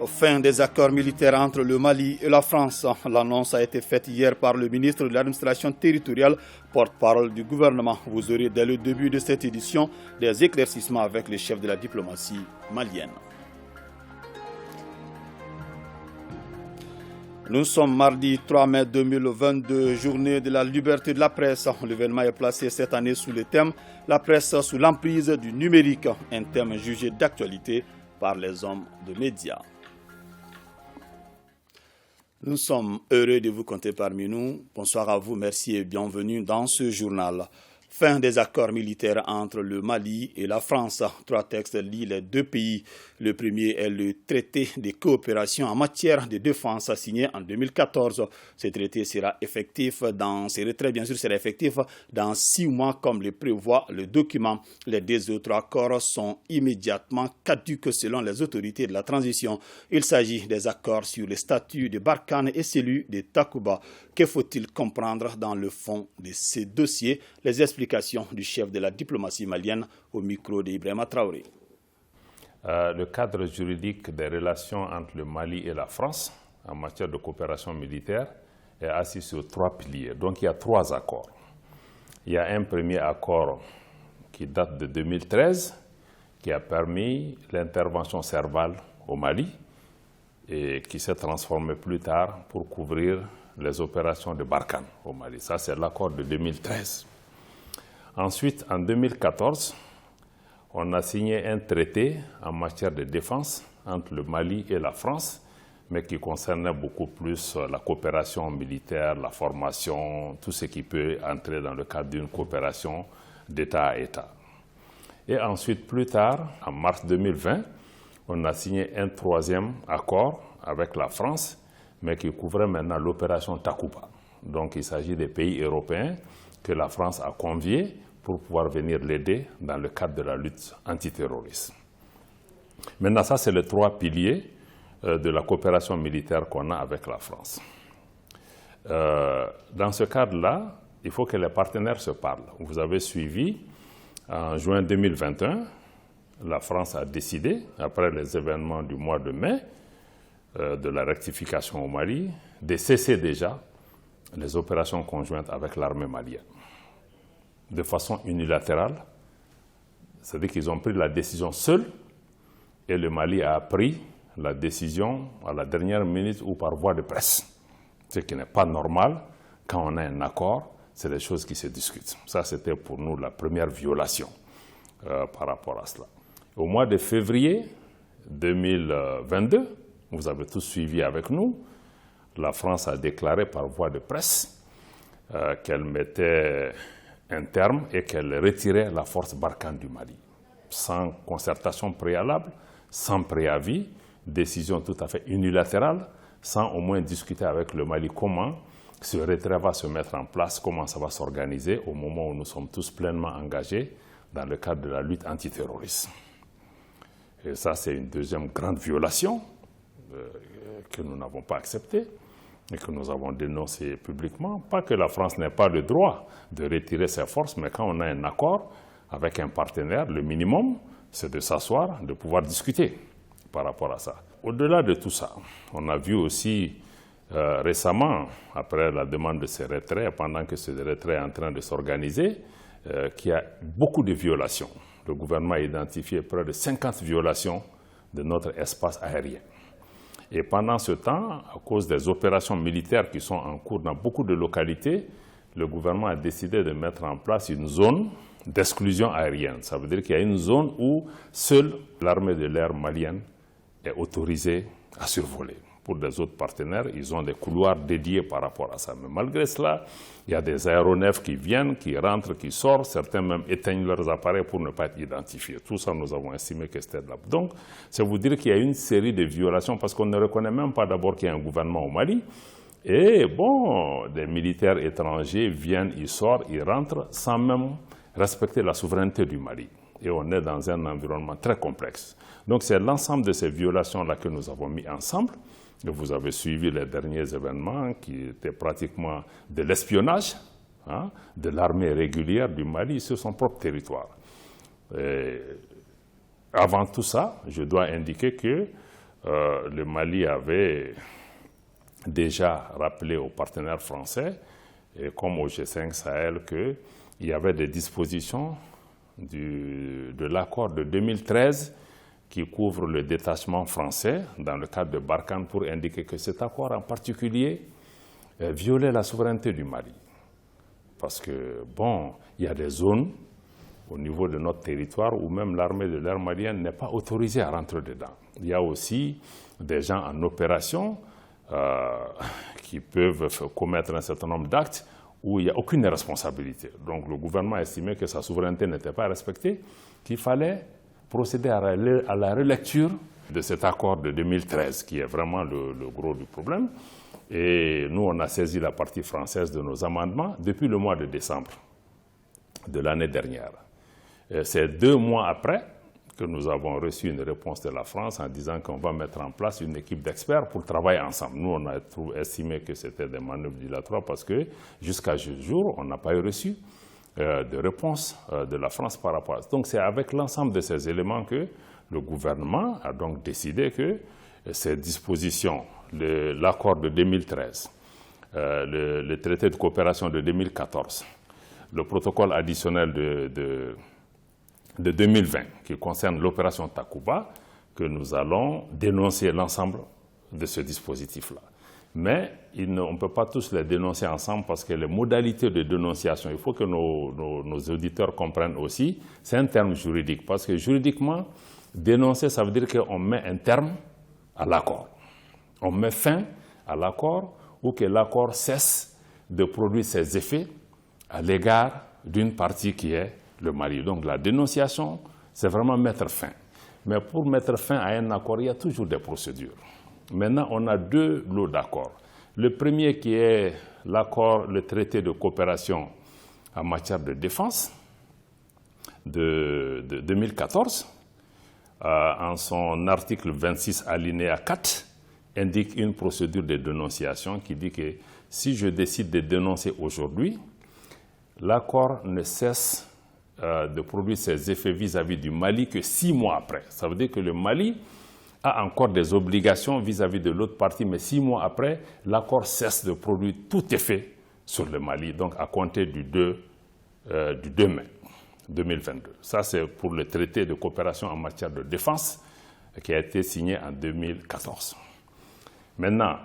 Fin des accords militaires entre le Mali et la France. L'annonce a été faite hier par le ministre de l'administration territoriale, porte-parole du gouvernement. Vous aurez dès le début de cette édition des éclaircissements avec les chefs de la diplomatie malienne. Nous sommes mardi 3 mai 2022, journée de la liberté de la presse. L'événement est placé cette année sous le thème « La presse sous l'emprise du numérique », un thème jugé d'actualité par les hommes de médias. Nous sommes heureux de vous compter parmi nous. Bonsoir à vous, merci et bienvenue dans ce journal. Fin des accords militaires entre le Mali et la France. 3 textes lient les 2 pays. Le premier est le traité de coopération en matière de défense signé en 2014. Ce traité sera effectif dans 6 mois comme le prévoit le document. Les 2 autres accords sont immédiatement caducs selon les autorités de la transition. Il s'agit des accords sur le statut de Barkhane et celui de Takuba. Que faut-il comprendre dans le fond de ces dossiers? Les explications du chef de la diplomatie malienne au micro d'Ibrahima Traoré. Le cadre juridique des relations entre le Mali et la France en matière de coopération militaire est assis sur 3 piliers. Donc il y a 3 accords. Il y a un premier accord qui date de 2013 qui a permis l'intervention servale au Mali et qui s'est transformé plus tard pour couvrir les opérations de Barkhane au Mali. Ça, c'est l'accord de 2013. Ensuite, en 2014, on a signé un traité en matière de défense entre le Mali et la France, mais qui concernait beaucoup plus la coopération militaire, la formation, tout ce qui peut entrer dans le cadre d'une coopération d'État à État. Et ensuite, plus tard, en mars 2020, on a signé un 3e accord avec la France, mais qui couvrait maintenant l'opération Takuba. Donc il s'agit des pays européens que la France a conviés pour pouvoir venir l'aider dans le cadre de la lutte antiterroriste. Maintenant, ça, c'est les 3 piliers de la coopération militaire qu'on a avec la France. Dans ce cadre-là, il faut que les partenaires se parlent. Vous avez suivi, en juin 2021, la France a décidé, après les événements du mois de mai, de la rectification au Mali, de cesser déjà les opérations conjointes avec l'armée malienne. De façon unilatérale, c'est-à-dire qu'ils ont pris la décision seuls et le Mali a pris la décision à la dernière minute ou par voie de presse. Ce qui n'est pas normal. Quand on a un accord, c'est des choses qui se discutent. Ça, c'était pour nous la première violation par rapport à cela. Au mois de février 2022, vous avez tous suivi avec nous, la France a déclaré par voie de presse qu'elle mettait un terme et qu'elle retirait la force Barkhane du Mali. Sans concertation préalable, sans préavis, décision tout à fait unilatérale, sans au moins discuter avec le Mali comment ce retrait va se mettre en place, comment ça va s'organiser au moment où nous sommes tous pleinement engagés dans le cadre de la lutte antiterroriste. Et ça, c'est une deuxième grande violation que nous n'avons pas acceptée et que nous avons dénoncé publiquement. Pas que la France n'ait pas le droit de retirer ses forces, mais quand on a un accord avec un partenaire, le minimum, c'est de s'asseoir, de pouvoir discuter par rapport à ça. Au-delà de tout ça, on a vu aussi récemment, après la demande de ces retraits, pendant que ce retrait est en train de s'organiser, qu'il y a beaucoup de violations. Le gouvernement a identifié près de 50 violations de notre espace aérien. Et pendant ce temps, à cause des opérations militaires qui sont en cours dans beaucoup de localités, le gouvernement a décidé de mettre en place une zone d'exclusion aérienne. Ça veut dire qu'il y a une zone où seule l'armée de l'air malienne est autorisée à survoler. Pour des autres partenaires, ils ont des couloirs dédiés par rapport à ça. Mais malgré cela, il y a des aéronefs qui viennent, qui rentrent, qui sortent. Certains même éteignent leurs appareils pour ne pas être identifiés. Tout ça, nous avons estimé que c'était là. Donc, c'est vous dire qu'il y a une série de violations parce qu'on ne reconnaît même pas d'abord qu'il y a un gouvernement au Mali. Et bon, des militaires étrangers viennent, ils sortent, ils rentrent sans même respecter la souveraineté du Mali. Et on est dans un environnement très complexe. Donc, c'est l'ensemble de ces violations-là que nous avons mis ensemble. Et vous avez suivi les derniers événements qui étaient pratiquement de l'espionnage de l'armée régulière du Mali sur son propre territoire. Et avant tout ça, je dois indiquer que le Mali avait déjà rappelé aux partenaires français, et comme au G5 Sahel, qu'il y avait des dispositions de l'accord de 2013 qui couvre le détachement français dans le cadre de Barkhane pour indiquer que cet accord en particulier violait la souveraineté du Mali. Parce que, bon, il y a des zones au niveau de notre territoire où même l'armée de l'air malienne n'est pas autorisée à rentrer dedans. Il y a aussi des gens en opération qui peuvent commettre un certain nombre d'actes où il n'y a aucune responsabilité. Donc le gouvernement a estimé que sa souveraineté n'était pas respectée, qu'il fallait procéder à la relecture de cet accord de 2013, qui est vraiment le gros du problème. Et nous, on a saisi la partie française de nos amendements depuis le mois de décembre de l'année dernière. C'est 2 mois après que nous avons reçu une réponse de la France en disant qu'on va mettre en place une équipe d'experts pour travailler ensemble. Nous, on a estimé que c'était des manœuvres dilatoires parce que jusqu'à ce jour, on n'a pas eu reçu de réponse de la France par rapport à ça. Donc c'est avec l'ensemble de ces éléments que le gouvernement a donc décidé que ces dispositions, l'accord de 2013, le traité de coopération de 2014, le protocole additionnel de 2020 qui concerne l'opération Takuba, que nous allons dénoncer l'ensemble de ce dispositif-là. Mais on ne peut pas tous les dénoncer ensemble parce que les modalités de dénonciation, il faut que nos auditeurs comprennent aussi, c'est un terme juridique. Parce que juridiquement, dénoncer, ça veut dire qu'on met un terme à l'accord. On met fin à l'accord ou que l'accord cesse de produire ses effets à l'égard d'une partie qui est le Mali. Donc la dénonciation, c'est vraiment mettre fin. Mais pour mettre fin à un accord, il y a toujours des procédures. Maintenant, on a 2 lots d'accords. Le premier qui est l'accord, le traité de coopération en matière de défense de 2014, en son article 26 alinéa 4, indique une procédure de dénonciation qui dit que si je décide de dénoncer aujourd'hui, l'accord ne cesse de produire ses effets vis-à-vis du Mali que 6 mois après. Ça veut dire que le Mali a encore des obligations vis-à-vis de l'autre partie, mais 6 mois après, l'accord cesse de produire tout effet sur le Mali, donc à compter du 2 mai 2022. Ça, c'est pour le traité de coopération en matière de défense qui a été signé en 2014. Maintenant,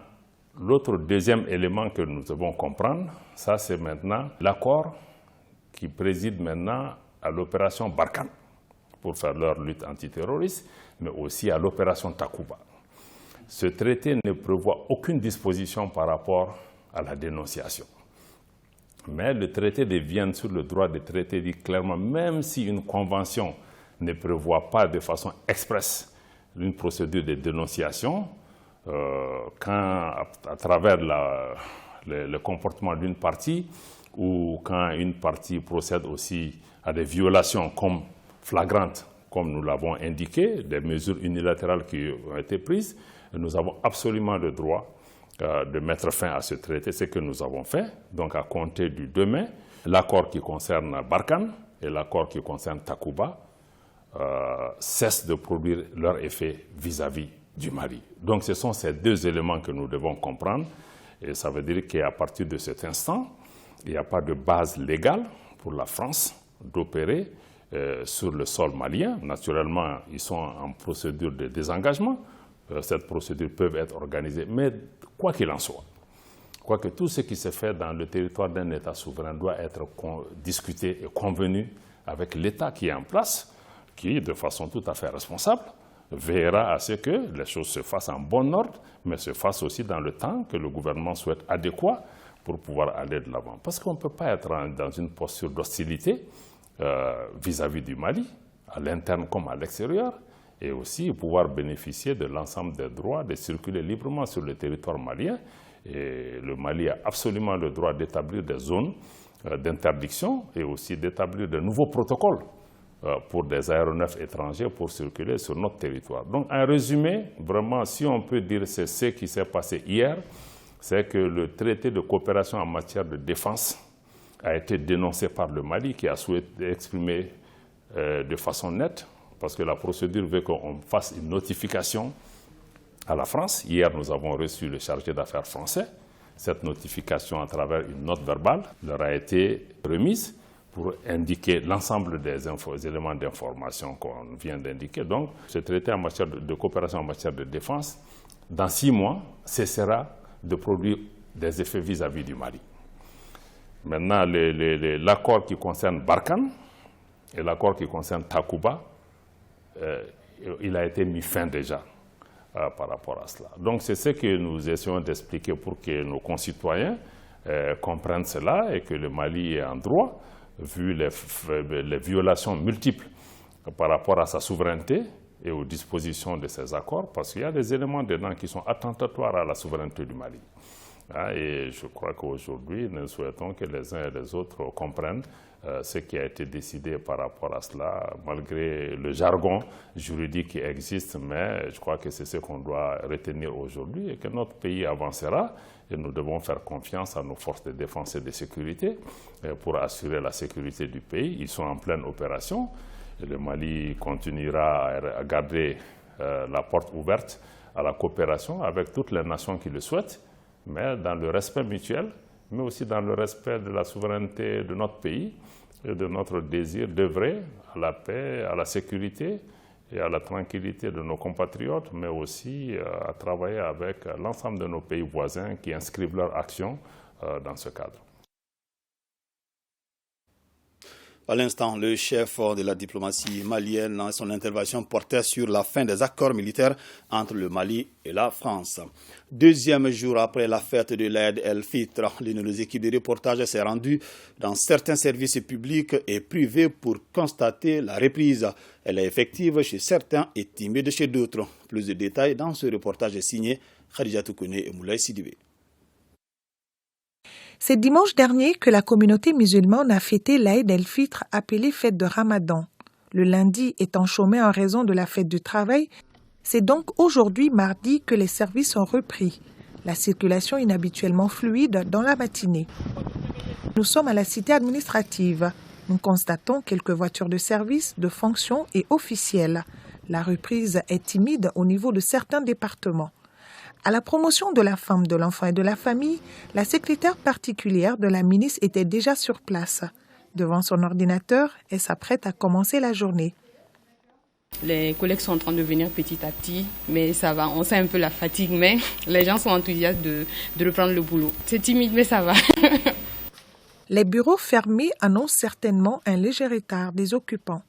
l'autre deuxième élément que nous devons comprendre, ça c'est maintenant l'accord qui préside maintenant à l'opération Barkhane pour faire leur lutte antiterroriste, mais aussi à l'opération Takuba. Ce traité ne prévoit aucune disposition par rapport à la dénonciation. Mais le traité de Vienne sur le droit de traité dit clairement, même si une convention ne prévoit pas de façon expresse une procédure de dénonciation, quand à travers le comportement d'une partie ou quand une partie procède aussi à des violations comme flagrantes, comme nous l'avons indiqué, des mesures unilatérales qui ont été prises, nous avons absolument le droit de mettre fin à ce traité, ce que nous avons fait. Donc à compter du 2 mai, l'accord qui concerne Barkhane et l'accord qui concerne Takuba cessent de produire leur effet vis-à-vis du Mali. Donc ce sont ces 2 éléments que nous devons comprendre. Et ça veut dire qu'à partir de cet instant, il n'y a pas de base légale pour la France d'opérer sur le sol malien. Naturellement, ils sont en procédure de désengagement. Cette procédure peut être organisée. Mais quoi qu'il en soit, quoique tout ce qui se fait dans le territoire d'un État souverain doit être discuté et convenu avec l'État qui est en place, qui, de façon tout à fait responsable, veillera à ce que les choses se fassent en bon ordre, mais se fassent aussi dans le temps que le gouvernement souhaite adéquat pour pouvoir aller de l'avant. Parce qu'on ne peut pas être dans une posture d'hostilité vis-à-vis du Mali, à l'interne comme à l'extérieur, et aussi pouvoir bénéficier de l'ensemble des droits de circuler librement sur le territoire malien. Et le Mali a absolument le droit d'établir des zones d'interdiction et aussi d'établir de nouveaux protocoles pour des aéronefs étrangers pour circuler sur notre territoire. Donc, en résumé, vraiment, si on peut dire c'est ce qui s'est passé hier, c'est que le traité de coopération en matière de défense a été dénoncé par le Mali, qui a souhaité exprimer de façon nette, parce que la procédure veut qu'on fasse une notification à la France. Hier, nous avons reçu le chargé d'affaires français. Cette notification, à travers une note verbale, leur a été remise pour indiquer l'ensemble des éléments d'information qu'on vient d'indiquer. Donc, ce traité en matière de coopération en matière de défense, dans 6 mois, cessera de produire des effets vis-à-vis du Mali. Maintenant, l'accord qui concerne Barkhane et l'accord qui concerne Takuba, il a été mis fin déjà par rapport à cela. Donc c'est ce que nous essayons d'expliquer pour que nos concitoyens comprennent cela et que le Mali est en droit, vu les violations multiples par rapport à sa souveraineté et aux dispositions de ces accords, parce qu'il y a des éléments dedans qui sont attentatoires à la souveraineté du Mali. Et je crois qu'aujourd'hui, nous souhaitons que les uns et les autres comprennent ce qui a été décidé par rapport à cela, malgré le jargon juridique qui existe, mais je crois que c'est ce qu'on doit retenir aujourd'hui et que notre pays avancera et nous devons faire confiance à nos forces de défense et de sécurité pour assurer la sécurité du pays. Ils sont en pleine opération et le Mali continuera à garder la porte ouverte à la coopération avec toutes les nations qui le souhaitent, mais dans le respect mutuel, mais aussi dans le respect de la souveraineté de notre pays et de notre désir d'œuvrer à la paix, à la sécurité et à la tranquillité de nos compatriotes, mais aussi à travailler avec l'ensemble de nos pays voisins qui inscrivent leur action dans ce cadre. À l'instant, le chef de la diplomatie malienne, dans son intervention, portait sur la fin des accords militaires entre le Mali et la France. Deuxième jour après la fête de l'Aïd el-Fitr, l'une de nos équipes de reportage s'est rendue dans certains services publics et privés pour constater la reprise. Elle est effective chez certains et timide chez d'autres. Plus de détails dans ce reportage signé Khadija Toukouné et Moulay Sidibé. C'est dimanche dernier que la communauté musulmane a fêté l'Aïd el-Fitr, appelée fête de Ramadan. Le lundi étant chômé en raison de la fête du travail, c'est donc aujourd'hui, mardi, que les services ont repris. La circulation inhabituellement fluide dans la matinée. Nous sommes à la cité administrative. Nous constatons quelques voitures de service, de fonction et officielles. La reprise est timide au niveau de certains départements. À la promotion de la femme, de l'enfant et de la famille, la secrétaire particulière de la ministre était déjà sur place. Devant son ordinateur, elle s'apprête à commencer la journée. Les collègues sont en train de venir petit à petit, mais ça va. On sent un peu la fatigue, mais les gens sont enthousiastes de reprendre le boulot. C'est timide, mais ça va. Les bureaux fermés annoncent certainement un léger retard des occupants.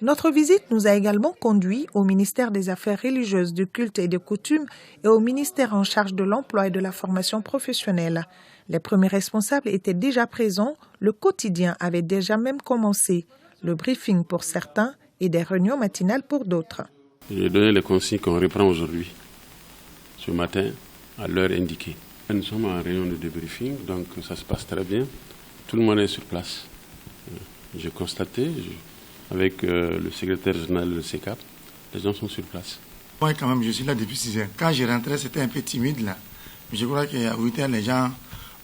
Notre visite nous a également conduits au ministère des Affaires religieuses, du culte et des coutumes et au ministère en charge de l'emploi et de la formation professionnelle. Les premiers responsables étaient déjà présents, le quotidien avait déjà même commencé, le briefing pour certains et des réunions matinales pour d'autres. J'ai donné les consignes qu'on reprend aujourd'hui, ce matin, à l'heure indiquée. Nous sommes en réunion de débriefing, donc ça se passe très bien. Tout le monde est sur place. J'ai constaté, avec le secrétaire général de CECAP, les gens sont sur place. Moi, quand même, je suis là depuis 6 heures. Quand je rentrais, c'était un peu timide, là. Mais je crois qu'à 8 heures, les gens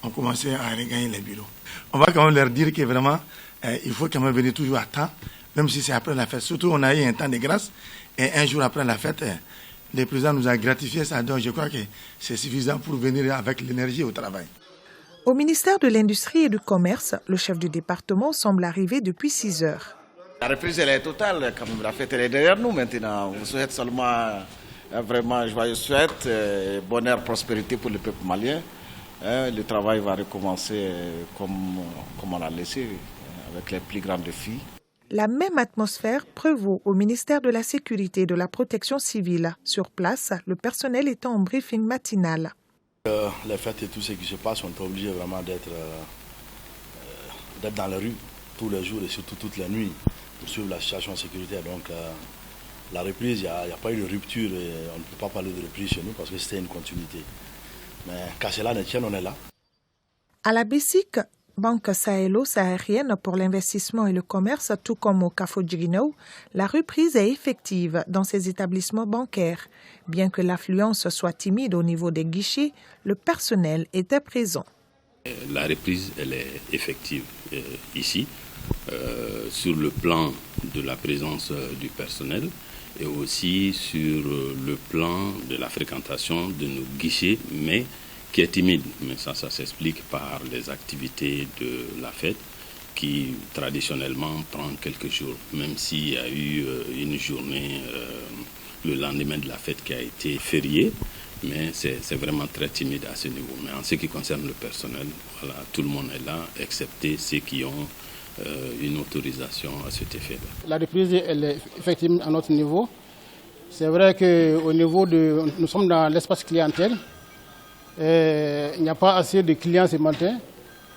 ont commencé à regagner les bureaux. On va quand même leur dire que vraiment, il faut quand même venir toujours à temps, même si c'est après la fête. Surtout, on a eu un temps de grâce, et un jour après la fête, le président nous a gratifié ça. Donc, je crois que c'est suffisant pour venir avec l'énergie au travail. Au ministère de l'Industrie et du Commerce, le chef du département semble arriver depuis 6 heures. La reprise elle est totale, quand même. La fête elle est derrière nous maintenant. On souhaite seulement vraiment joyeuses fêtes, bonheur, prospérité pour le peuple malien. Le travail va recommencer comme on l'a laissé, avec les plus grands défis. La même atmosphère prévaut au ministère de la Sécurité et de la Protection civile. Sur place, le personnel étant en briefing matinal. Les fêtes et tout ce qui se passe, on est obligé vraiment d'être dans la rue tous les jours et surtout toutes les nuits pour suivre la situation sécuritaire. Donc la reprise, il n'y a pas eu de rupture et on ne peut pas parler de reprise chez nous parce que c'était une continuité. Mais qu'à cela ne tienne, on est là. À la BESIC, Banque sahélo-saharienne pour l'investissement et le commerce, tout comme au Kafo-Djirino, la reprise est effective dans ces établissements bancaires. Bien que l'affluence soit timide au niveau des guichets, le personnel était présent. La reprise, elle est effective ici. Sur le plan de la présence du personnel et aussi sur le plan de la fréquentation de nos guichets, mais qui est timide. Mais ça s'explique par les activités de la fête qui traditionnellement prend quelques jours, même s'il y a eu une journée le lendemain de la fête qui a été fériée, mais c'est vraiment très timide à ce niveau. Mais en ce qui concerne le personnel, voilà, tout le monde est là, excepté ceux qui ont une autorisation à cet effet-là. La reprise, elle est effectivement à notre niveau. C'est vrai qu'au niveau de... Nous sommes dans l'espace clientèle. Il n'y a pas assez de clients ce matin.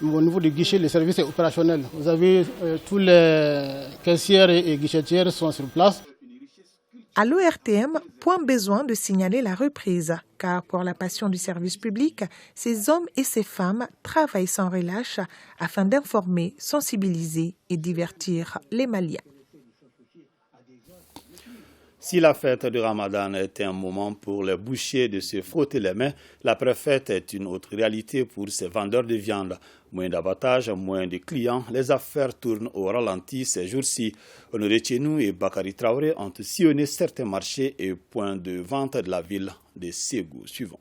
Au niveau du guichet, le service est opérationnel. Vous avez tous les caissières et guichetières sont sur place. À l'ORTM, point besoin de signaler la reprise, car pour la passion du service public, ces hommes et ces femmes travaillent sans relâche afin d'informer, sensibiliser et divertir les Maliens. Si la fête de Ramadan est un moment pour les bouchers de se frotter les mains, la préfète est une autre réalité pour ces vendeurs de viande. Moins d'abattage, moins de clients, les affaires tournent au ralenti ces jours-ci. Honoré Tchenou et Bakary Traoré ont sillonné certains marchés et points de vente de la ville de Ségou. Suivant.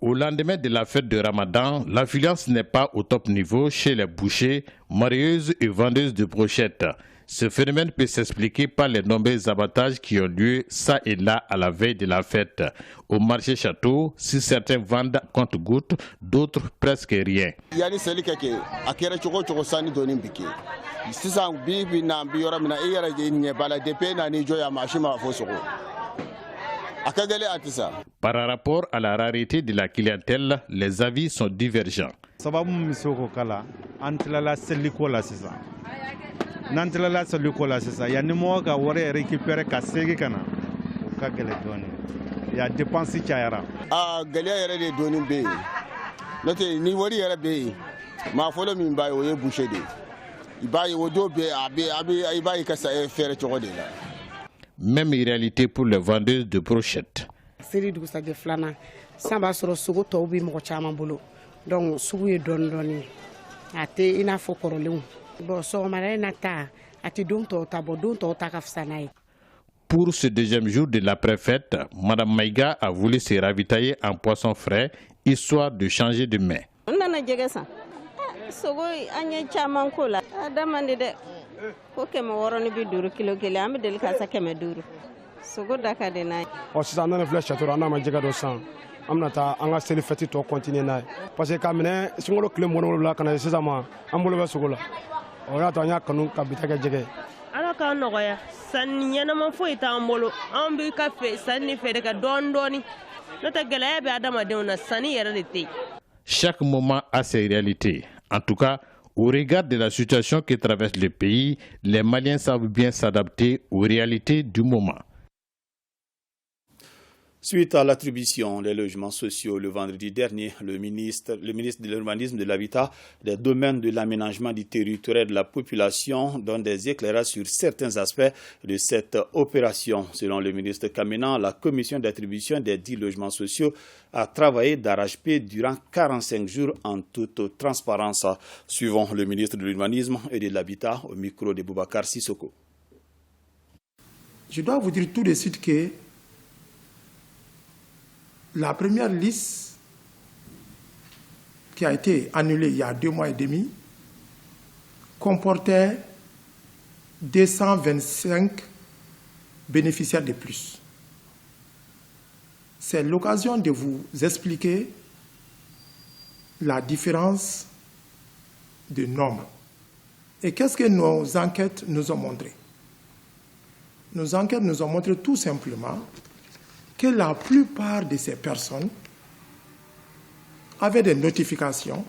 Au lendemain de la fête de Ramadan, l'affluence n'est pas au top niveau chez les bouchers, marieuses et vendeuses de brochettes. Ce phénomène peut s'expliquer par les nombreux abattages qui ont lieu ça et là à la veille de la fête. Au marché château, si certains vendent compte-gouttes, d'autres presque rien. Par rapport à la rareté de la clientèle, les avis sont divergents. Nantilala Salikola, c'est ça. Il y a des mois qui ont récupéré Kassegi Kana. Il y a dépensé Chayara. Ah, Galia est de Donimbe. Notre niveau est bé. Ma folle m'imbaye au boucher. Il baille au dos bé, il baille Kassa et faire Chorodela. Même réalité pour les vendeuses de brochettes. Série de Gustave Flana. Samba sur le Sogo Tobi Mochamambolo. Donc, Souye Dondoni. Ate ina Fokorolou. Pour ce deuxième jour de la préfète, Mme Maïga a voulu se ravitailler en poisson frais, histoire de changer de main. Alors qu'en Noria, ça n'y a pas fouillé en bolo, un but café, ça n'y fait que doni. Notre galère à Damadona, Sani et réalité. Chaque moment a ses réalités. En tout cas, au regard de la situation qui traverse le pays, les Maliens savent bien s'adapter aux réalités du moment. Suite à l'attribution des logements sociaux le vendredi dernier, le ministre de l'Urbanisme, de l'Habitat, des domaines de l'aménagement du territoire et de la population donne des éclairages sur certains aspects de cette opération. Selon le ministre Kamena, la commission d'attribution des 10 logements sociaux a travaillé d'arrache-pied durant 45 jours en toute transparence. Suivant le ministre de l'Urbanisme et de l'Habitat au micro de Boubacar Sissoko. Je dois vous dire tout de suite que la première liste qui a été annulée il y a 2 mois et demi comportait 225 bénéficiaires de plus. C'est l'occasion de vous expliquer la différence de nombre. Et qu'est-ce que nos enquêtes nous ont montré? Nos enquêtes nous ont montré tout simplement que la plupart de ces personnes avaient des notifications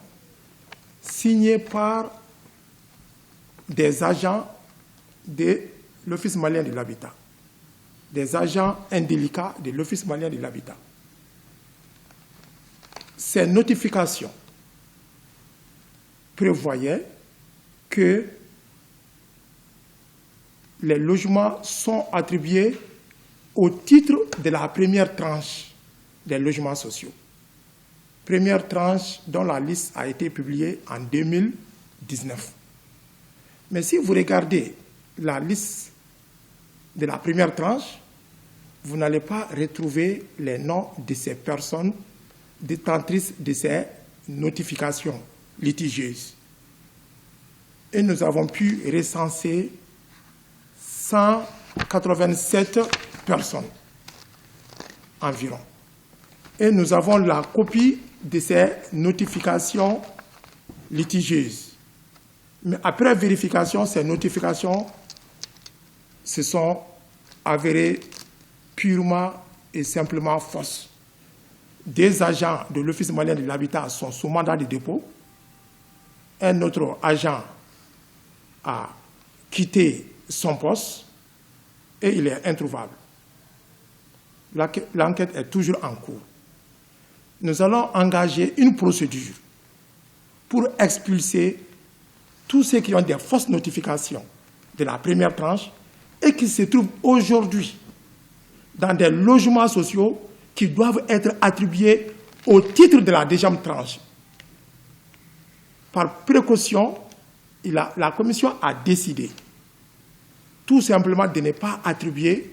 signées par des agents de l'Office malien de l'habitat, des agents indélicats de l'Office malien de l'habitat. Ces notifications prévoyaient que les logements sont attribués au titre de la première tranche des logements sociaux. Première tranche dont la liste a été publiée en 2019. Mais si vous regardez la liste de la première tranche, vous n'allez pas retrouver les noms de ces personnes détentrices de ces notifications litigieuses. Et nous avons pu recenser 187 personnes environ. Et nous avons la copie de ces notifications litigieuses. Mais après vérification, ces notifications se sont avérées purement et simplement fausses. Des agents de l'Office malien de l'habitat sont sous mandat de dépôt. Un autre agent a quitté son poste et il est introuvable. L'enquête est toujours en cours. Nous allons engager une procédure pour expulser tous ceux qui ont des fausses notifications de la première tranche et qui se trouvent aujourd'hui dans des logements sociaux qui doivent être attribués au titre de la deuxième tranche. Par précaution, la commission a décidé tout simplement de ne pas attribuer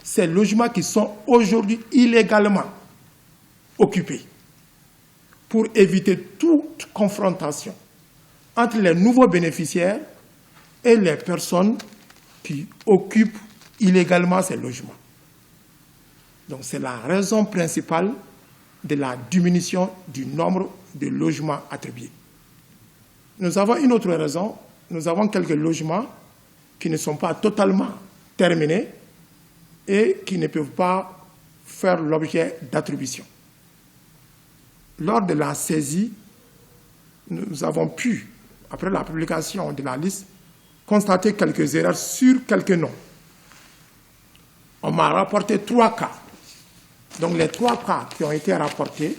ces logements qui sont aujourd'hui illégalement occupés pour éviter toute confrontation entre les nouveaux bénéficiaires et les personnes qui occupent illégalement ces logements. Donc c'est la raison principale de la diminution du nombre de logements attribués. Nous avons une autre raison. Nous avons quelques logements qui ne sont pas totalement terminés et qui ne peuvent pas faire l'objet d'attribution. Lors de la saisie, nous avons pu, après la publication de la liste, constater quelques erreurs sur quelques noms. On m'a rapporté 3 cas. Donc les 3 cas qui ont été rapportés,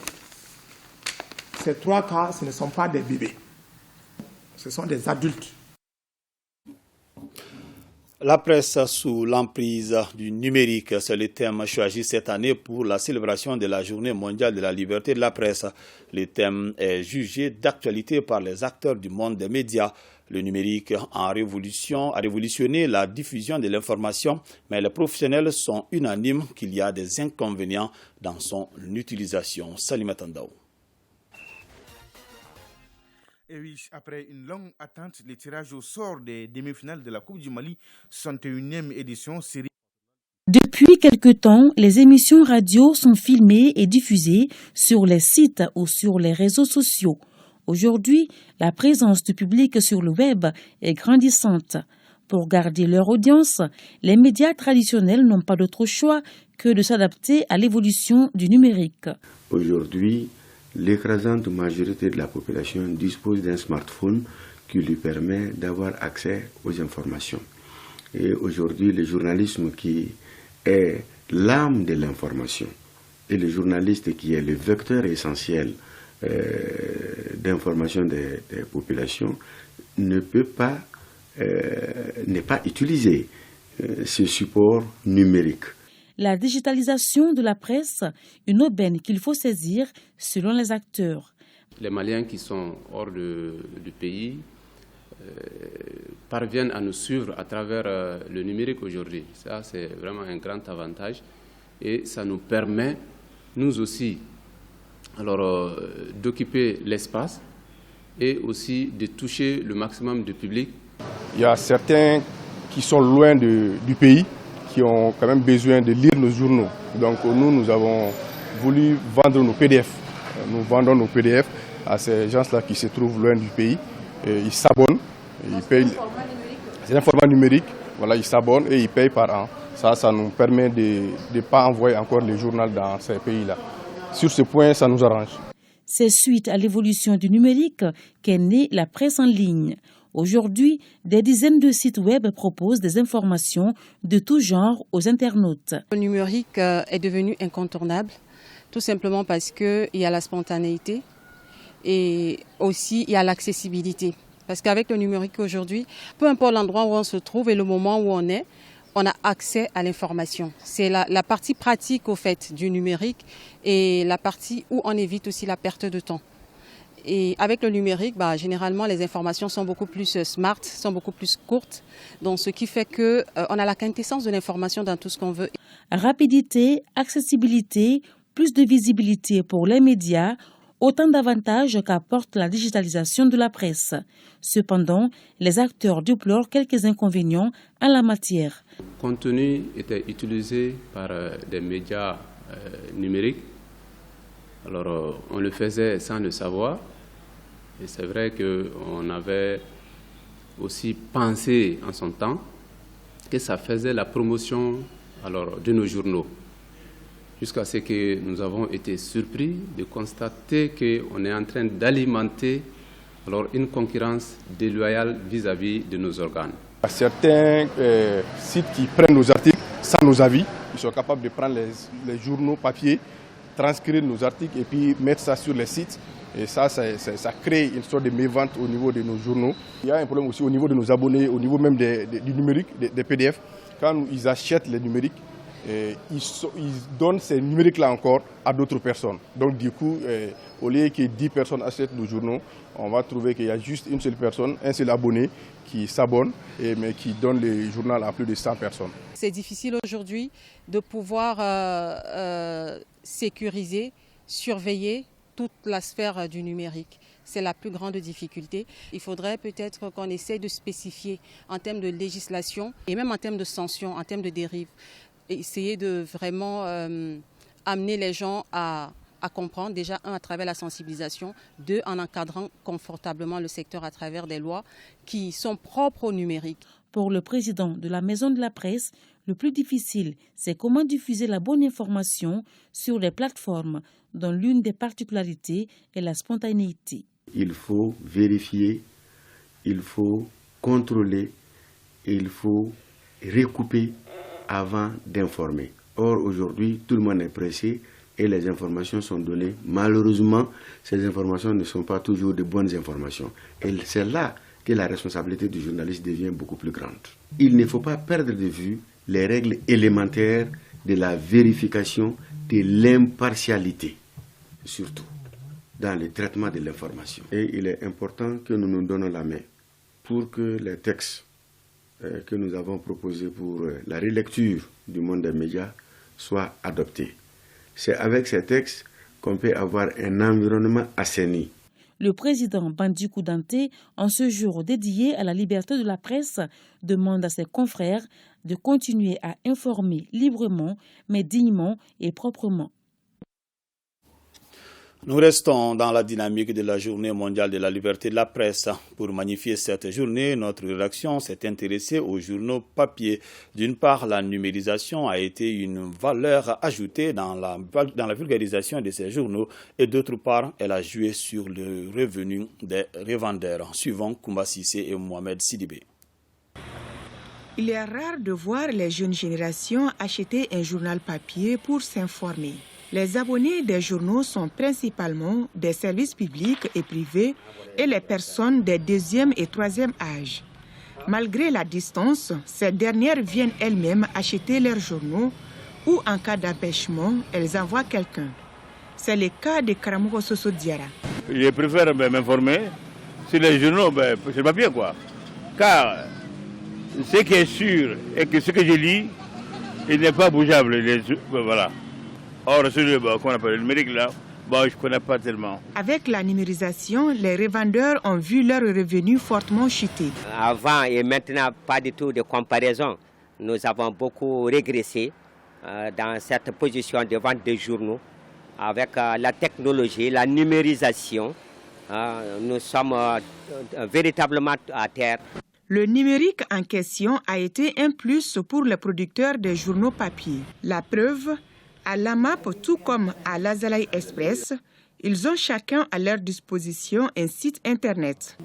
ces 3 cas, ce ne sont pas des bébés. Ce sont des adultes. La presse sous l'emprise du numérique, c'est le thème choisi cette année pour la célébration de la Journée mondiale de la liberté de la presse. Le thème est jugé d'actualité par les acteurs du monde des médias. Le numérique a révolutionné la diffusion de l'information, mais les professionnels sont unanimes qu'il y a des inconvénients dans son utilisation. Salima Tandao. Et oui, après une longue attente, les tirages au sort des demi-finales de la Coupe du Mali, 61e édition série. Depuis quelque temps, les émissions radio sont filmées et diffusées sur les sites ou sur les réseaux sociaux. Aujourd'hui, la présence du public sur le web est grandissante. Pour garder leur audience, les médias traditionnels n'ont pas d'autre choix que de s'adapter à l'évolution du numérique. Aujourd'hui, l'écrasante majorité de la population dispose d'un smartphone qui lui permet d'avoir accès aux informations. Et aujourd'hui, le journalisme qui est l'âme de l'information et le journaliste qui est le vecteur essentiel d'information des populations n'est pas utiliser ce support numérique. La digitalisation de la presse, une aubaine qu'il faut saisir selon les acteurs. Les Maliens qui sont hors du pays parviennent à nous suivre à travers le numérique aujourd'hui. Ça, c'est vraiment un grand avantage et ça nous permet, nous aussi, d'occuper l'espace et aussi de toucher le maximum de public. Il y a certains qui sont loin du pays, qui ont quand même besoin de lire nos journaux. Donc nous avons voulu vendre nos PDF. Nous vendons nos PDF à ces gens-là qui se trouvent loin du pays. Et ils s'abonnent, ils payent. C'est un format numérique. Voilà, ils s'abonnent et ils payent par an. Ça nous permet de ne pas envoyer encore les journaux dans ces pays-là. Sur ce point, ça nous arrange. C'est suite à l'évolution du numérique qu'est née la presse en ligne. Aujourd'hui, des dizaines de sites web proposent des informations de tout genre aux internautes. Le numérique est devenu incontournable, tout simplement parce qu'il y a la spontanéité et aussi il y a l'accessibilité. Parce qu'avec le numérique aujourd'hui, peu importe l'endroit où on se trouve et le moment où on est, on a accès à l'information. C'est la partie pratique au fait du numérique et la partie où on évite aussi la perte de temps. Et avec le numérique, généralement, les informations sont beaucoup plus smart, sont beaucoup plus courtes. Donc, ce qui fait qu'on a la quintessence de l'information dans tout ce qu'on veut. Rapidité, accessibilité, plus de visibilité pour les médias, autant d'avantages qu'apporte la digitalisation de la presse. Cependant, les acteurs déplorent quelques inconvénients en la matière. Le contenu était utilisé par des médias numériques. Alors, on le faisait sans le savoir. Et c'est vrai qu'on avait aussi pensé en son temps que ça faisait la promotion de nos journaux. Jusqu'à ce que nous avons été surpris de constater qu'on est en train d'alimenter une concurrence déloyale vis-à-vis de nos organes. Certains sites qui prennent nos articles sans nos avis, ils sont capables de prendre les journaux papier, transcrire nos articles et puis mettre ça sur les sites. Et ça crée une sorte de mévente au niveau de nos journaux. Il y a un problème aussi au niveau de nos abonnés, au niveau même du numérique, des PDF. Quand ils achètent les numériques, ils donnent ces numériques-là encore à d'autres personnes. Donc du coup, au lieu que 10 personnes achètent nos journaux, on va trouver qu'il y a juste une seule personne, un seul abonné qui s'abonne, mais qui donne le journal à plus de 100 personnes. C'est difficile aujourd'hui de pouvoir sécuriser, surveiller toute la sphère du numérique. C'est la plus grande difficulté. Il faudrait peut-être qu'on essaie de spécifier en termes de législation et même en termes de sanctions, en termes de dérives. Et essayer de vraiment amener les gens à comprendre, déjà, à travers la sensibilisation, deux, en encadrant confortablement le secteur à travers des lois qui sont propres au numérique. Pour le président de la Maison de la Presse, le plus difficile, c'est comment diffuser la bonne information sur les plateformes, dont l'une des particularités est la spontanéité. Il faut vérifier, il faut contrôler, il faut recouper avant d'informer. Or, aujourd'hui, tout le monde est pressé et les informations sont données. Malheureusement, ces informations ne sont pas toujours de bonnes informations. Et c'est là que la responsabilité du journaliste devient beaucoup plus grande. Il ne faut pas perdre de vue les règles élémentaires de la vérification, de l'impartialité, surtout dans le traitement de l'information. Et il est important que nous nous donnons la main pour que les textes que nous avons proposés pour la relecture du monde des médias soient adoptés. C'est avec ces textes qu'on peut avoir un environnement assaini. Le président Bandicou Dante, en ce jour dédié à la liberté de la presse, demande à ses confrères de continuer à informer librement, mais dignement et proprement. Nous restons dans la dynamique de la Journée mondiale de la liberté de la presse. Pour magnifier cette journée, notre rédaction s'est intéressée aux journaux papier. D'une part, la numérisation a été une valeur ajoutée dans la vulgarisation de ces journaux et d'autre part, elle a joué sur le revenu des revendeurs. Suivant Koumba Sissé et Mohamed Sidibé. Il est rare de voir les jeunes générations acheter un journal papier pour s'informer. Les abonnés des journaux sont principalement des services publics et privés et les personnes des deuxième et troisième âge. Malgré la distance, ces dernières viennent elles-mêmes acheter leurs journaux ou en cas d'empêchement, elles envoient quelqu'un. C'est le cas de Karamoko Soso Diara. Je préfère m'informer sur les journaux, c'est le papier quoi. Car ce qui est sûr est que ce que je lis, il n'est pas bougeable. Voilà. Or, qu'on appelle le numérique, là, je ne connais pas tellement. Avec la numérisation, les revendeurs ont vu leurs revenus fortement chuter. Avant et maintenant, pas du tout de comparaison. Nous avons beaucoup régressé dans cette position de vente de journaux. Avec la technologie, la numérisation, nous sommes véritablement à terre. Le numérique en question a été un plus pour les producteurs des journaux papier. La preuve, à l'AMAP, tout comme à l'Azalaï Express, ils ont chacun à leur disposition un site internet.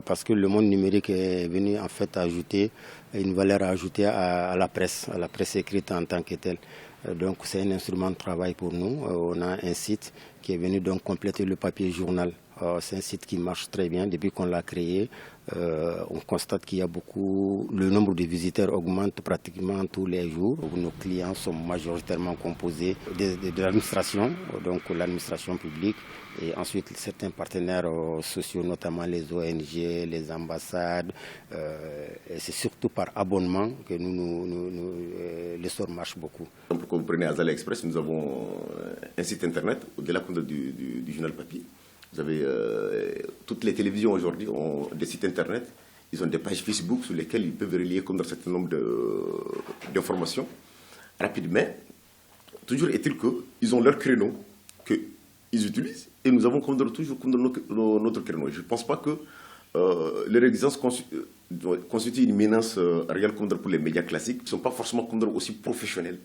Parce que le monde numérique est venu en fait ajouter une valeur ajoutée à la presse écrite en tant que telle. Donc c'est un instrument de travail pour nous. On a un site qui est venu donc compléter le papier journal C'est un site qui marche très bien. Depuis qu'on l'a créé, on constate qu'il y a le nombre de visiteurs augmente pratiquement tous les jours. Nos clients sont majoritairement composés de l'administration, donc l'administration publique, et ensuite certains partenaires sociaux, notamment les ONG, les ambassades. Et c'est surtout par abonnement que l'essor marche beaucoup. Quand vous prenez Azalea Express, nous avons un site internet, au-delà du journal papier. Vous avez toutes les télévisions aujourd'hui ont des sites internet, ils ont des pages Facebook sur lesquelles ils peuvent relier comme un certain nombre d'informations rapidement. Toujours est-il qu'ils ont leur créneau qu'ils utilisent et nous avons toujours notre créneau. Je ne pense pas que leur existence constitue une menace réelle pour les médias classiques qui ne sont pas forcément aussi professionnels.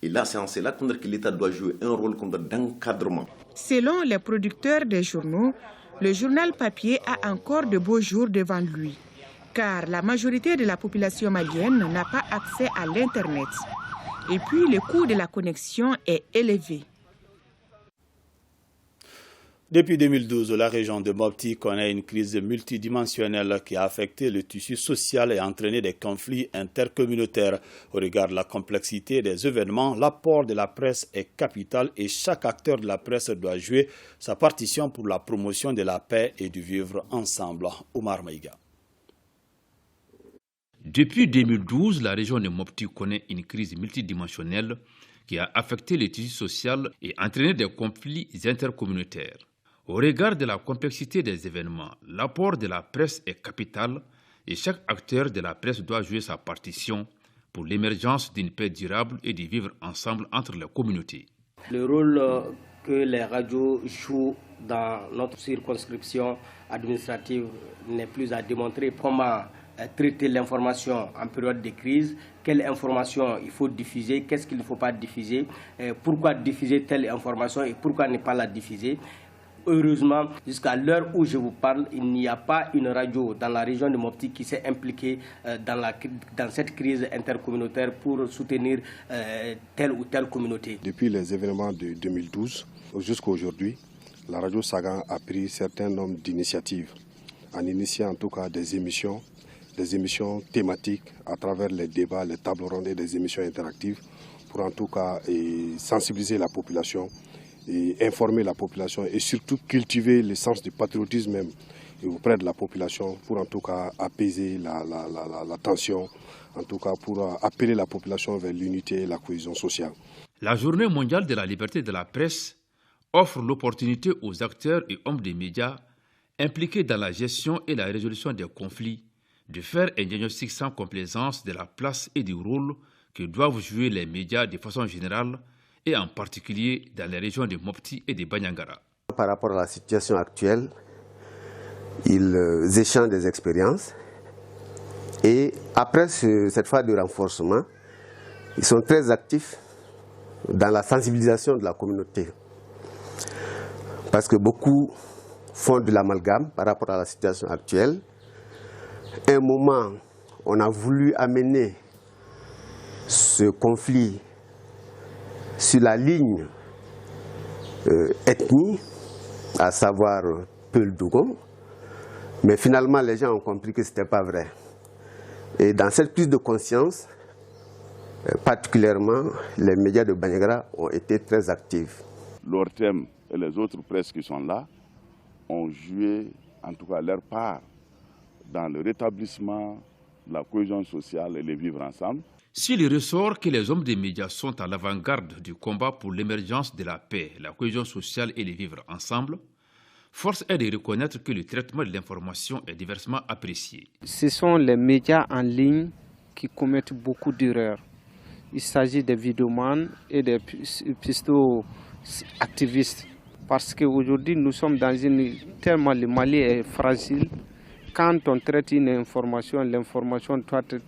Et là, c'est en cela que l'État doit jouer un rôle d'encadrement. Selon les producteurs des journaux, le journal papier a encore de beaux jours devant lui, car la majorité de la population malienne n'a pas accès à l'Internet. Et puis, le coût de la connexion est élevé. Depuis 2012, la région de Mopti connaît une crise multidimensionnelle qui a affecté le tissu social et entraîné des conflits intercommunautaires. Au regard de la complexité des événements, l'apport de la presse est capital et chaque acteur de la presse doit jouer sa partition pour la promotion de la paix et du vivre ensemble. Oumar Maïga. Depuis 2012, la région de Mopti connaît une crise multidimensionnelle qui a affecté le tissu social et entraîné des conflits intercommunautaires. Au regard de la complexité des événements, l'apport de la presse est capital et chaque acteur de la presse doit jouer sa partition pour l'émergence d'une paix durable et du vivre ensemble entre les communautés. Le rôle que les radios jouent dans notre circonscription administrative n'est plus à démontrer. Comment traiter l'information en période de crise, quelle information il faut diffuser, qu'est-ce qu'il ne faut pas diffuser, pourquoi diffuser telle information et pourquoi ne pas la diffuser. Heureusement, jusqu'à l'heure où je vous parle, il n'y a pas une radio dans la région de Mopti qui s'est impliquée dans cette crise intercommunautaire pour soutenir telle ou telle communauté. Depuis les événements de 2012 jusqu'à aujourd'hui, la radio Sagan a pris un certain nombre d'initiatives, en initiant en tout cas des émissions thématiques à travers les débats, les tables rondes et des émissions interactives pour en tout cas sensibiliser la population et informer la population et surtout cultiver le sens du patriotisme même auprès de la population pour en tout cas apaiser la tension, en tout cas pour appeler la population vers l'unité et la cohésion sociale. La Journée mondiale de la liberté de la presse offre l'opportunité aux acteurs et hommes des médias impliqués dans la gestion et la résolution des conflits de faire un diagnostic sans complaisance de la place et du rôle que doivent jouer les médias de façon générale et en particulier dans les régions de Mopti et de Banyangara. Par rapport à la situation actuelle, ils échangent des expériences et après cette phase de renforcement, ils sont très actifs dans la sensibilisation de la communauté. Parce que beaucoup font de l'amalgame par rapport à la situation actuelle. À un moment, on a voulu amener ce conflit sur la ligne ethnie, à savoir Peul-Dougon, mais finalement les gens ont compris que ce n'était pas vrai. Et dans cette prise de conscience, particulièrement les médias de Banyangara ont été très actifs. L'ORTEM et les autres presses qui sont là ont joué en tout cas leur part dans le rétablissement de la cohésion sociale et le vivre ensemble. S'il ressort que les hommes des médias sont à l'avant-garde du combat pour l'émergence de la paix, la cohésion sociale et le vivre ensemble, force est de reconnaître que le traitement de l'information est diversement apprécié. Ce sont les médias en ligne qui commettent beaucoup d'erreurs. Il s'agit des vidéomans et des pseudo-activistes. Parce qu'aujourd'hui, nous sommes dans tellement le Mali est fragile. Quand on traite une information, l'information doit être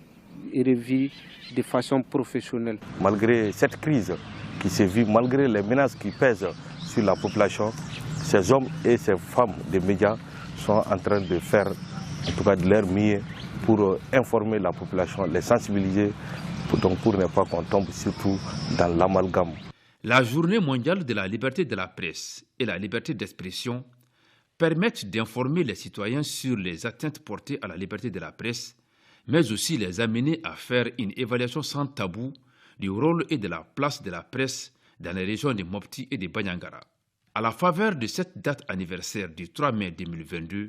revue de façon professionnelle. Malgré cette crise qui se vit, malgré les menaces qui pèsent sur la population, ces hommes et ces femmes des médias sont en train de faire en tout cas de leur mieux pour informer la population, les sensibiliser, pour ne pas qu'on tombe surtout dans l'amalgame. La Journée mondiale de la liberté de la presse et la liberté d'expression permettent d'informer les citoyens sur les atteintes portées à la liberté de la presse, mais aussi les amener à faire une évaluation sans tabou du rôle et de la place de la presse dans les régions de Mopti et de Banyangara. À la faveur de cette date anniversaire du 3 mai 2022,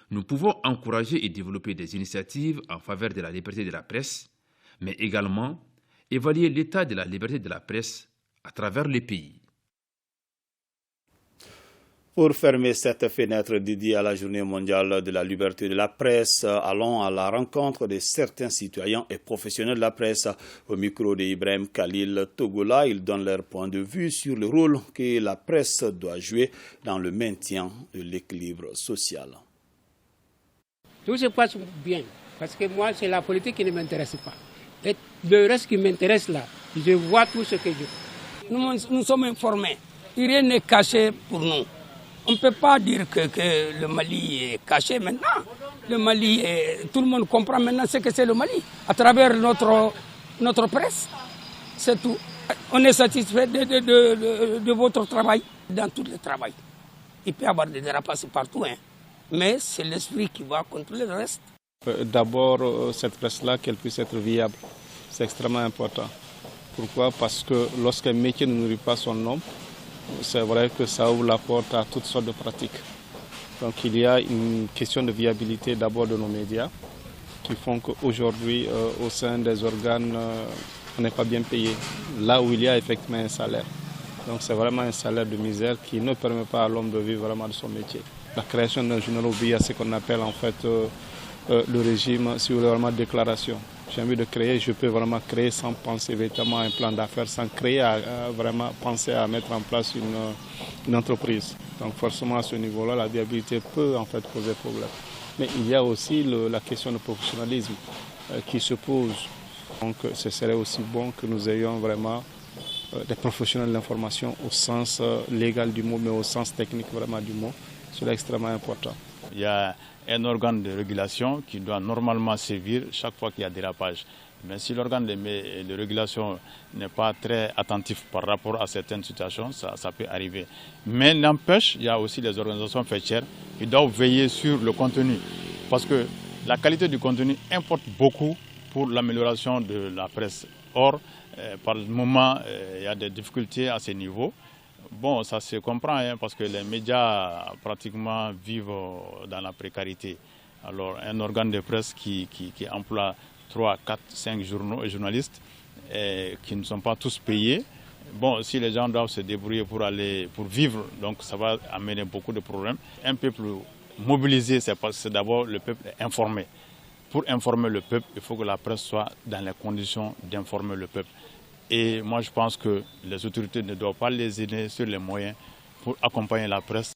nous pouvons encourager et développer des initiatives en faveur de la liberté de la presse, mais également évaluer l'état de la liberté de la presse à travers les pays. Pour fermer cette fenêtre dédiée à la Journée mondiale de la liberté de la presse, allons à la rencontre de certains citoyens et professionnels de la presse. Au micro de Ibrahim Khalil Togola, ils donnent leur point de vue sur le rôle que la presse doit jouer dans le maintien de l'équilibre social. Tout se passe bien, parce que moi, c'est la politique qui ne m'intéresse pas. Et le reste qui m'intéresse là, je vois tout ce que je vois. Nous sommes informés, rien n'est caché pour nous. On ne peut pas dire que le Mali est caché maintenant. Le Mali, tout le monde comprend maintenant ce que c'est le Mali, à travers notre presse. C'est tout. On est satisfait de votre travail, dans tout le travail. Il peut y avoir des dérapages partout, hein. Mais c'est l'esprit qui va contre le reste. D'abord, cette presse-là, qu'elle puisse être viable, c'est extrêmement important. Pourquoi? Parce que lorsqu'un métier ne nourrit pas son homme, c'est vrai que ça ouvre la porte à toutes sortes de pratiques. Donc il y a une question de viabilité d'abord de nos médias qui font qu'aujourd'hui, au sein des organes, on n'est pas bien payé, là où il y a effectivement un salaire. Donc c'est vraiment un salaire de misère qui ne permet pas à l'homme de vivre vraiment de son métier. La création d'un journal obéit à ce qu'on appelle en fait le régime, si vous voulez, vraiment déclaration. J'ai envie de créer, je peux vraiment créer sans penser véritablement à un plan d'affaires, sans créer à vraiment penser à mettre en place une entreprise. Donc forcément à ce niveau-là, la viabilité peut en fait poser problème. Mais il y a aussi la question du professionnalisme qui se pose. Donc ce serait aussi bon que nous ayons vraiment des professionnels de l'information au sens légal du mot, mais au sens technique vraiment du mot. C'est extrêmement important. Il y a un organe de régulation qui doit normalement sévir chaque fois qu'il y a dérapage. Mais si l'organe de régulation n'est pas très attentif par rapport à certaines situations, ça peut arriver. Mais n'empêche, il y a aussi les organisations faîtières qui doivent veiller sur le contenu. Parce que la qualité du contenu importe beaucoup pour l'amélioration de la presse. Or, par le moment, il y a des difficultés à ce niveau. Bon, ça se comprend parce que les médias pratiquement vivent dans la précarité. Alors, un organe de presse qui emploie 3, 4, 5 journalistes qui ne sont pas tous payés, bon, si les gens doivent se débrouiller pour vivre, donc ça va amener beaucoup de problèmes. Un peuple mobilisé, c'est d'abord le peuple informé. Pour informer le peuple, il faut que la presse soit dans les conditions d'informer le peuple. Et moi, je pense que les autorités ne doivent pas les aider sur les moyens pour accompagner la presse.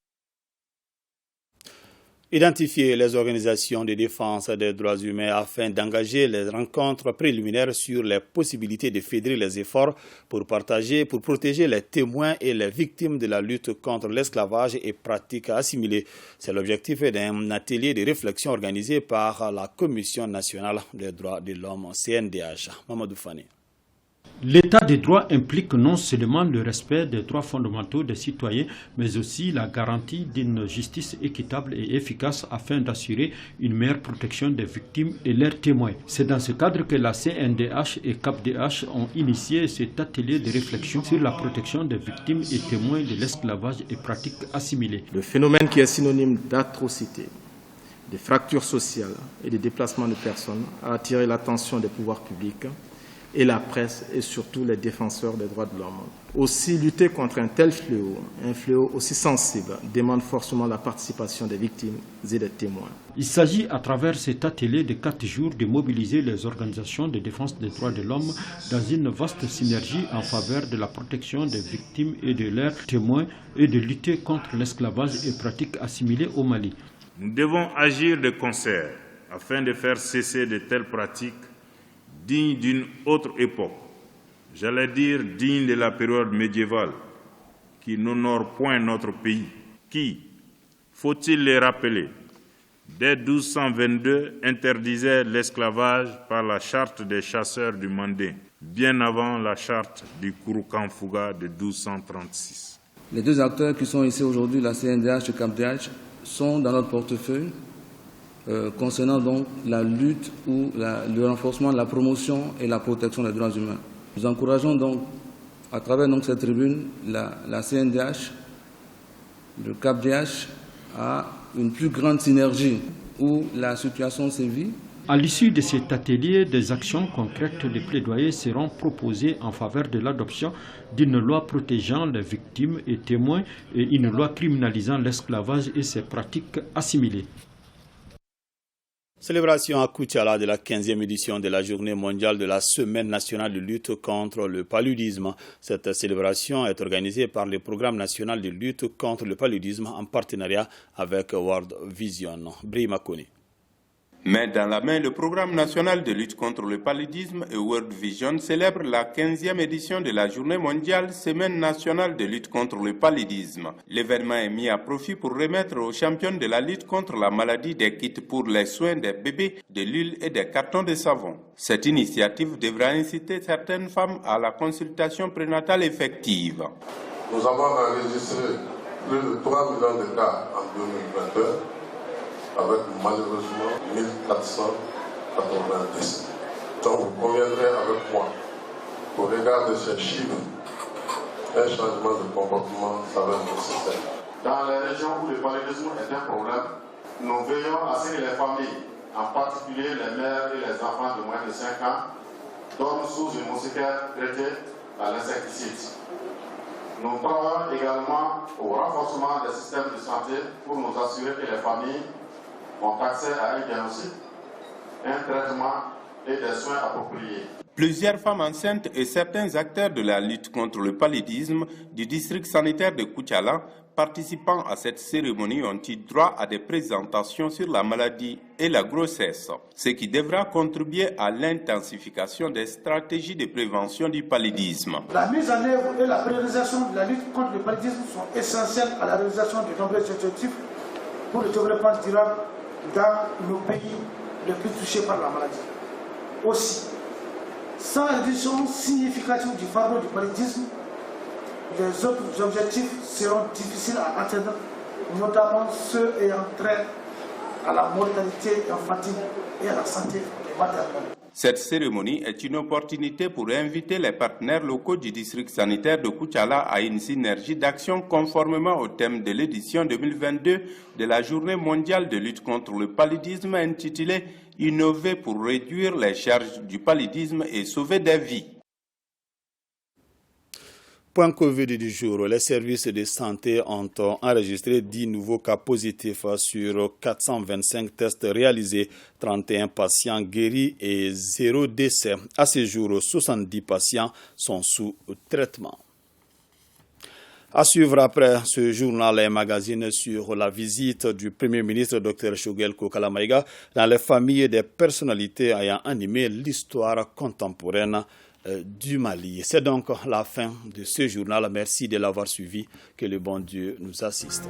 Identifier les organisations de défense des droits humains afin d'engager les rencontres préliminaires sur les possibilités de fédérer les efforts pour protéger les témoins et les victimes de la lutte contre l'esclavage et pratiques assimilées. C'est l'objectif d'un atelier de réflexion organisé par la Commission nationale des droits de l'homme, CNDH. Mamadou Fane. L'état des droits implique non seulement le respect des droits fondamentaux des citoyens, mais aussi la garantie d'une justice équitable et efficace afin d'assurer une meilleure protection des victimes et leurs témoins. C'est dans ce cadre que la CNDH et CAPDH ont initié cet atelier de réflexion sur la protection des victimes et témoins de l'esclavage et pratiques assimilées. Le phénomène qui est synonyme d'atrocité, de fractures sociales et de déplacement de personnes a attiré l'attention des pouvoirs publics et la presse et surtout les défenseurs des droits de l'homme. Aussi, lutter contre un tel fléau, un fléau aussi sensible, demande forcément la participation des victimes et des témoins. Il s'agit à travers cet atelier de 4 jours de mobiliser les organisations de défense des droits de l'homme dans une vaste synergie en faveur de la protection des victimes et de leurs témoins et de lutter contre l'esclavage et pratiques assimilées au Mali. Nous devons agir de concert afin de faire cesser de telles pratiques dignes d'une autre époque, j'allais dire digne de la période médiévale, qui n'honore point notre pays, qui, faut-il les rappeler, dès 1222 interdisait l'esclavage par la charte des chasseurs du Mandé, bien avant la charte du Kouroukan Fouga de 1236. Les deux acteurs qui sont ici aujourd'hui, la CNDH et CAPDH, sont dans notre portefeuille concernant donc la lutte ou le renforcement, la promotion et la protection des droits humains. Nous encourageons donc, à travers donc, cette tribune, la CNDH, le CAPDH, à une plus grande synergie où la situation sévit. À l'issue de cet atelier, des actions concrètes de plaidoyer seront proposées en faveur de l'adoption d'une loi protégeant les victimes et témoins et une loi criminalisant l'esclavage et ses pratiques assimilées. Célébration à Koutiala de la 15e édition de la Journée mondiale de la Semaine nationale de lutte contre le paludisme. Cette célébration est organisée par le Programme national de lutte contre le paludisme en partenariat avec World Vision. Brima Kone. Main dans la main, le Programme national de lutte contre le paludisme et World Vision célèbre la 15e édition de la Journée mondiale Semaine nationale de lutte contre le paludisme. L'événement est mis à profit pour remettre aux champions de la lutte contre la maladie des kits pour les soins des bébés, de l'huile et des cartons de savon. Cette initiative devra inciter certaines femmes à la consultation prénatale effective. Nous avons enregistré plus de 3 millions de cas en 2022. Avec malheureusement 1480 décès. Donc vous conviendrez avec moi qu'au regard de ces chiffres, un changement de comportement s'avère nécessaire. Dans les régions où le paludisme est un problème, nous veillons à ce que les familles, en particulier les mères et les enfants de moins de 5 ans, dorment sous une moustiquaire traitée à l'insecticide. Nous travaillons également au renforcement des systèmes de santé pour nous assurer que les familles ont accès à un diagnostic, un traitement et des soins appropriés. Plusieurs femmes enceintes et certains acteurs de la lutte contre le paludisme du district sanitaire de Koutiala participant à cette cérémonie ont eu droit à des présentations sur la maladie et la grossesse, ce qui devra contribuer à l'intensification des stratégies de prévention du paludisme. La mise en œuvre et la priorisation de la lutte contre le paludisme sont essentielles à la réalisation de nombreux objectifs pour le développement durable dans nos pays les plus touchés par la maladie. Aussi, sans réduction significative du fardeau du paludisme, les autres objectifs seront difficiles à atteindre, notamment ceux ayant trait à la mortalité infantile et à la santé maternelle. Cette cérémonie est une opportunité pour inviter les partenaires locaux du district sanitaire de Koutiala à une synergie d'action conformément au thème de l'édition 2022 de la Journée mondiale de lutte contre le paludisme intitulée « Innover pour réduire les charges du paludisme et sauver des vies ». Point Covid du jour, les services de santé ont enregistré 10 nouveaux cas positifs sur 425 tests réalisés, 31 patients guéris et 0 décès. À ce jour, 70 patients sont sous traitement. À suivre après ce journal et magazine sur la visite du Premier ministre Dr Choguel Kokala Maïga dans les familles des personnalités ayant animé l'histoire contemporaine du Mali. C'est donc la fin de ce journal. Merci de l'avoir suivi. Que le bon Dieu nous assiste.